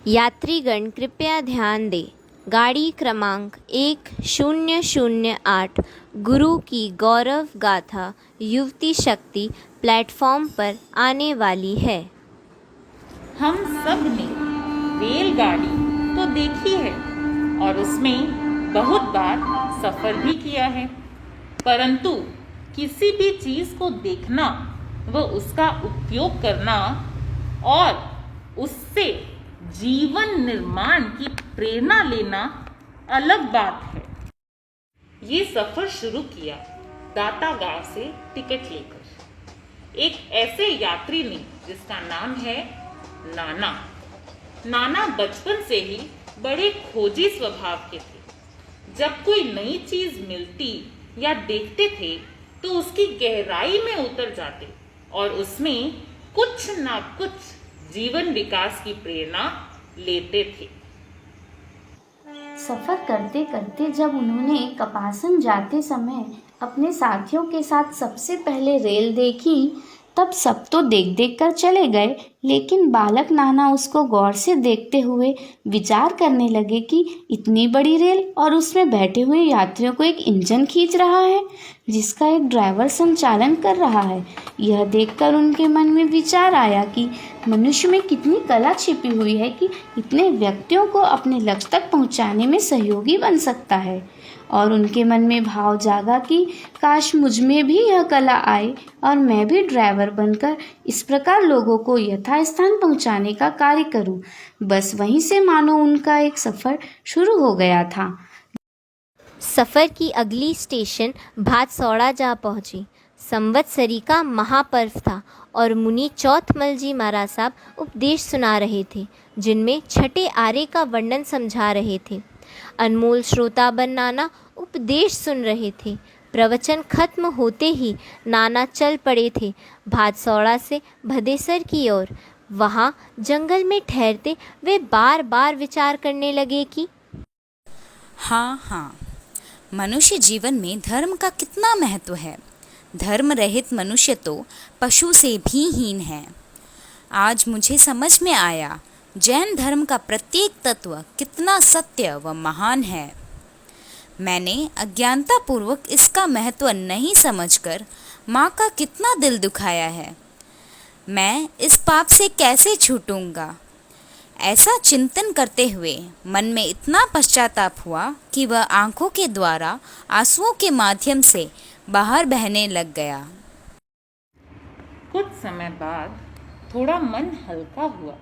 यात्रीगण कृपया ध्यान दें। गाड़ी क्रमांक 1008 गुरु की गौरव गाथा युवती शक्ति प्लेटफॉर्म पर आने वाली है। हम सब ने रेलगाड़ी तो देखी है और उसमें बहुत बार सफ़र भी किया है, परंतु किसी भी चीज़ को देखना व उसका उपयोग करना और उससे जीवन निर्माण की प्रेरणा लेना अलग बात है। ये सफ़र शुरू किया दाता गांव से टिकट लेकर एक ऐसे यात्री ने जिसका नाम है नाना। नाना बचपन से ही बड़े खोजी स्वभाव के थे। जब कोई नई चीज मिलती या देखते थे तो उसकी गहराई में उतर जाते और उसमें कुछ ना कुछ जीवन विकास की प्रेरणा लेते थे। सफ़र करते करते जब उन्होंने कपासन जाते समय अपने साथियों के साथ सबसे पहले रेल देखी, तब सब तो देख देख कर चले गए, लेकिन बालक नाना उसको गौर से देखते हुए विचार करने लगे कि इतनी बड़ी रेल और उसमें बैठे हुए यात्रियों को एक इंजन खींच रहा है जिसका एक ड्राइवर संचालन कर रहा है। यह देखकर उनके मन में विचार आया कि मनुष्य में कितनी कला छिपी हुई है कि इतने व्यक्तियों को अपने लक्ष्य तक पहुंचाने में सहयोगी बन सकता है। और उनके मन में भाव जागा कि काश मुझ में भी यह कला आए और मैं भी ड्राइवर बनकर इस प्रकार लोगों को यथास्थान पहुंचाने का कार्य करूं। बस वहीं से मानो उनका एक सफ़र शुरू हो गया था। सफ़र की अगली स्टेशन भादसौड़ा जा पहुंची। संवत्सरी का महापर्व था और मुनि चौथमल जी महाराज साहब उपदेश सुना रहे थे, जिनमें छठे आरे का वर्णन समझा रहे थे। अनमोल श्रोताबन नाना उपदेश सुन रहे थे। प्रवचन खत्म होते ही नाना चल पड़े थे भादसौड़ा से भदेसर की ओर। वहाँ जंगल में ठहरते वे बार बार विचार करने लगे कि हाँ, मनुष्य जीवन में धर्म का कितना महत्व है। धर्म रहित मनुष्य तो पशु से भी हीन है। आज मुझे समझ में आया जैन धर्म का प्रत्येक तत्व कितना सत्य व महान है। मैंने अज्ञानतापूर्वक इसका महत्व नहीं समझकर माँ का कितना दिल दुखाया है। मैं इस पाप से कैसे छूटूंगा? ऐसा चिंतन करते हुए मन में इतना पश्चाताप हुआ कि वह आंखों के द्वारा आंसुओं के माध्यम से बाहर बहने लग गया। कुछ समय बाद थोड़ा मन हल्का हुआ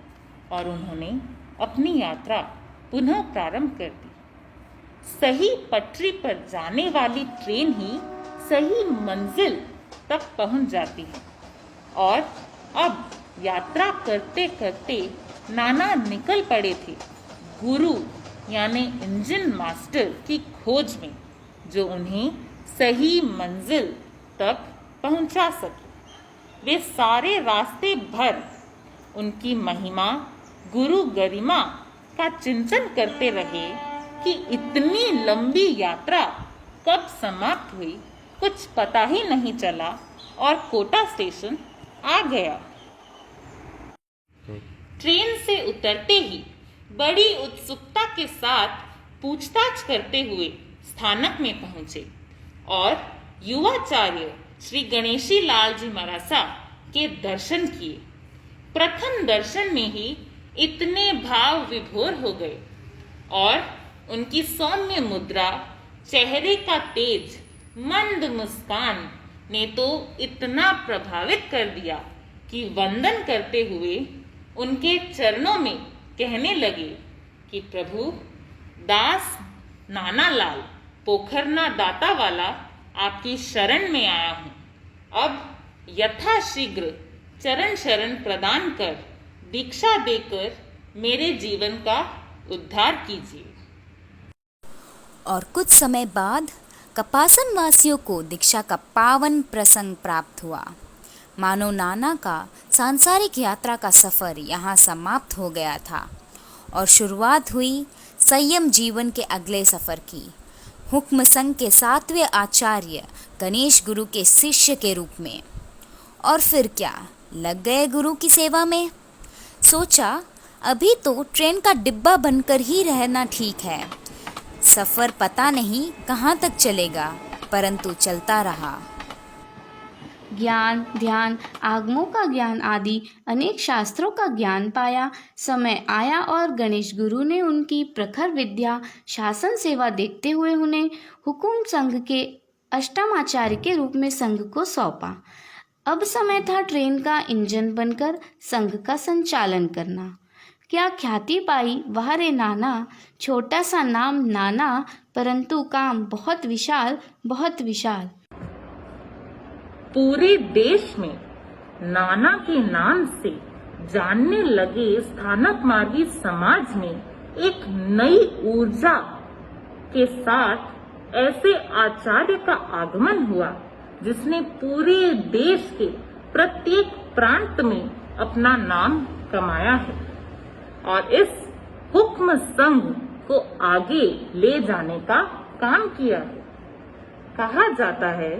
और उन्होंने अपनी यात्रा पुनः प्रारंभ कर दी। सही पटरी पर जाने वाली ट्रेन ही सही मंजिल तक पहुंच जाती है और अब यात्रा करते करते नाना निकल पड़े थे गुरु यानी इंजन मास्टर की खोज में, जो उन्हें सही मंजिल तक पहुंचा सके। वे सारे रास्ते भर उनकी महिमा गुरु गरिमा का चिंतन करते रहे कि इतनी लंबी यात्रा कब समाप्त हुई कुछ पता ही नहीं चला और कोटा स्टेशन आ गया। ट्रेन से उतरते ही बड़ी उत्सुकता के साथ पूछताछ करते हुए स्थानक में पहुंचे और युवाचार्य श्री गणेशी लाल जी महाराज के दर्शन किए। प्रथम दर्शन में ही इतने भाव विभोर हो गए और उनकी सौम्य मुद्रा, चेहरे का तेज, मंद मुस्कान ने तो इतना प्रभावित कर दिया कि वंदन करते हुए उनके चरणों में कहने लगे कि प्रभु, दास नाना लाल पोखरना दाता वाला आपकी शरण में आया हूँ। अब यथाशीघ्र चरण शरण प्रदान कर दीक्षा देकर मेरे जीवन का उद्धार कीजिए। और कुछ समय बाद कपासन वासियों को दीक्षा का पावन प्रसंग प्राप्त हुआ। मानो नाना का सांसारिक यात्रा का सफ़र यहाँ समाप्त हो गया था और शुरुआत हुई संयम जीवन के अगले सफ़र की। हुक्म संघ के 7वें आचार्य गणेश गुरु के शिष्य के रूप में। और फिर क्या, लग गए गुरु की सेवा में। सोचा अभी तो ट्रेन का डिब्बा बनकर ही रहना ठीक है। सफ़र पता नहीं कहाँ तक चलेगा, परंतु चलता रहा। ज्ञान, ध्यान, आगमों का ज्ञान आदि अनेक शास्त्रों का ज्ञान पाया। समय आया और गणेश गुरु ने उनकी प्रखर विद्या, शासन सेवा देखते हुए उन्हें हुकुम संघ के अष्टम आचार्य के रूप में संघ को सौंपा। अब समय था ट्रेन का इंजन बनकर संघ का संचालन करना। क्या ख्याति पाई वाह रे नाना, छोटा सा नाम नाना, परंतु काम बहुत विशाल, बहुत विशाल। पूरे देश में नाना के नाम से जानने लगे स्थानक मार्गी समाज में एक नई ऊर्जा के साथ ऐसे आचार्य का आगमन हुआ जिसने पूरे देश के प्रत्येक प्रांत में अपना नाम कमाया है और इस हुक्म संघ को आगे ले जाने का काम किया है। कहा जाता है,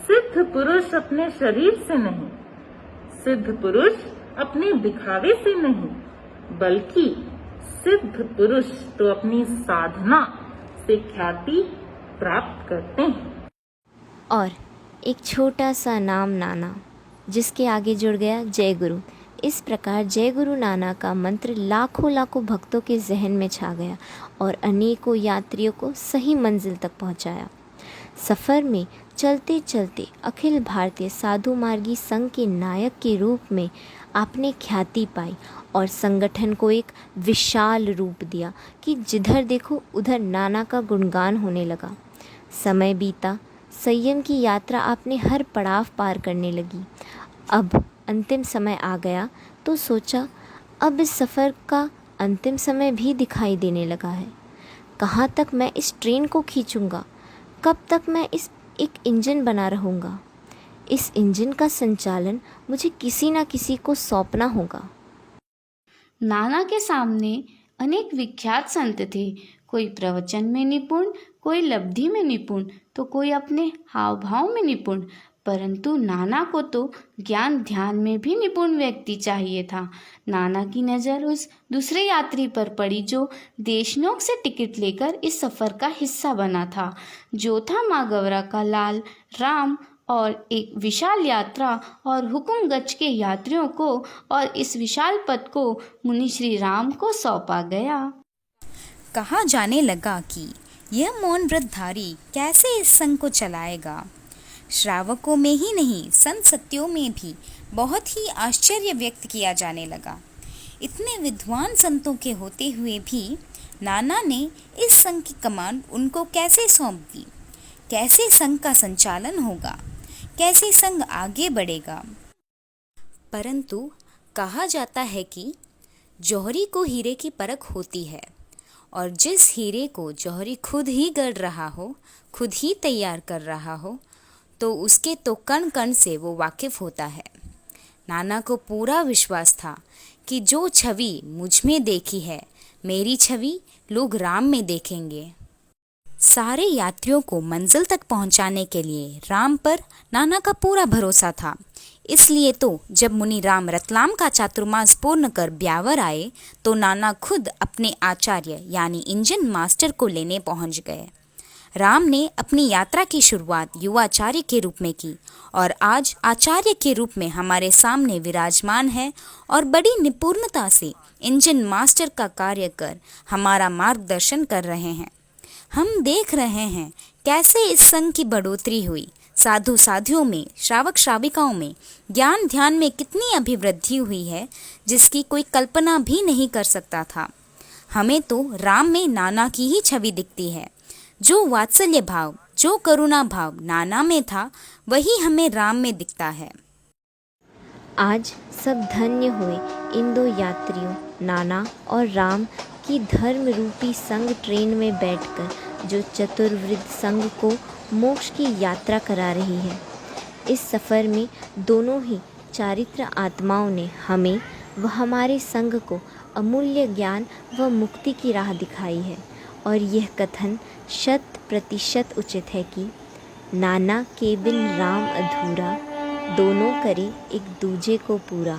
सिद्ध पुरुष अपने शरीर से नहीं, सिद्ध पुरुष अपने दिखावे से नहीं, बल्कि सिद्ध पुरुष तो अपनी साधना से ख्याति प्राप्त करते हैं। और एक छोटा सा नाम नाना, जिसके आगे जुड़ गया जय गुरु। इस प्रकार जय गुरु नाना का मंत्र लाखों लाखों भक्तों के जहन में छा गया और अनेकों यात्रियों को सही मंजिल तक पहुंचाया। सफ़र में चलते चलते अखिल भारतीय साधु मार्गी संघ के नायक के रूप में आपने ख्याति पाई और संगठन को एक विशाल रूप दिया कि जिधर देखो उधर नाना का गुणगान होने लगा। समय बीता, संयम की यात्रा आपने हर पड़ाव पार करने लगी। अब अंतिम समय आ गया तो सोचा अब इस सफ़र का अंतिम समय भी दिखाई देने लगा है। कहाँ तक मैं इस ट्रेन को खींचूँगा, कब तक मैं इस एक इंजन बना रहूँगा। इस इंजन का संचालन मुझे किसी न किसी को सौंपना होगा। नाना के सामने अनेक विख्यात संत थे, कोई प्रवचन में निपुण, कोई लब्धि में निपुण, तो कोई अपने हाव भाव में निपुण, परंतु नाना को तो ज्ञान ध्यान में भी निपुण व्यक्ति चाहिए था। नाना की नज़र उस दूसरे यात्री पर पड़ी जो देशनोक से टिकट लेकर इस सफ़र का हिस्सा बना था, जो था माँ गौरा का लाल राम। और एक विशाल यात्रा और हुकुम गज के यात्रियों को और इस विशाल पथ को मुनि श्री राम को सौंपा गया। कहा जाने लगा कि यह मौन व्रतधारी कैसे इस संघ को चलाएगा। श्रावकों में ही नहीं, संत सत्यों में भी बहुत ही आश्चर्य व्यक्त किया जाने लगा। इतने विद्वान संतों के होते हुए भी नाना ने इस संघ की कमान उनको कैसे सौंप दी। कैसे संघ का संचालन होगा, कैसे संघ आगे बढ़ेगा। परंतु कहा जाता है कि जौहरी को हीरे की परख होती है और जिस हीरे को जौहरी खुद ही गढ़ रहा हो, खुद ही तैयार कर रहा हो, तो उसके तो कण कण से वो वाकिफ होता है। नाना को पूरा विश्वास था कि जो छवि मुझ में देखी है, मेरी छवि लोग राम में देखेंगे। सारे यात्रियों को मंजिल तक पहुंचाने के लिए राम पर नाना का पूरा भरोसा था। इसलिए तो जब मुनि राम रतलाम का चातुर्मास पूर्ण कर ब्यावर आए तो नाना खुद अपने आचार्य यानी इंजन मास्टर को लेने पहुंच गए। राम ने अपनी यात्रा की शुरुआत युवाचार्य के रूप में की और आज आचार्य के रूप में हमारे सामने विराजमान है और बड़ी निपुणता से इंजन मास्टर का कार्य कर हमारा मार्गदर्शन कर रहे हैं। हम देख रहे हैं कैसे इस संघ की बढ़ोतरी हुई, साधु साधियों में, श्रावक श्राविकाओं में, ज्ञान ध्यान में कितनी अभिवृद्धि हुई है जिसकी कोई कल्पना भी नहीं कर सकता था। हमें तो राम में नाना की ही छवि दिखती है। जो वात्सल्य भाव, जो करुणा भाव नाना में था, वही हमें राम में दिखता है। आज सब धन्य हुए इन दो यात्रियों नाना और राम की धर्म रूपी संघ ट्रेन में बैठकर जो चतुर्वृत्त संघ को मोक्ष की यात्रा करा रही है। इस सफ़र में दोनों ही चारित्र आत्माओं ने हमें व हमारे संघ को अमूल्य ज्ञान व मुक्ति की राह दिखाई है और यह कथन 100% उचित है कि नाना के बिन राम अधूरा, दोनों करे एक दूजे को पूरा।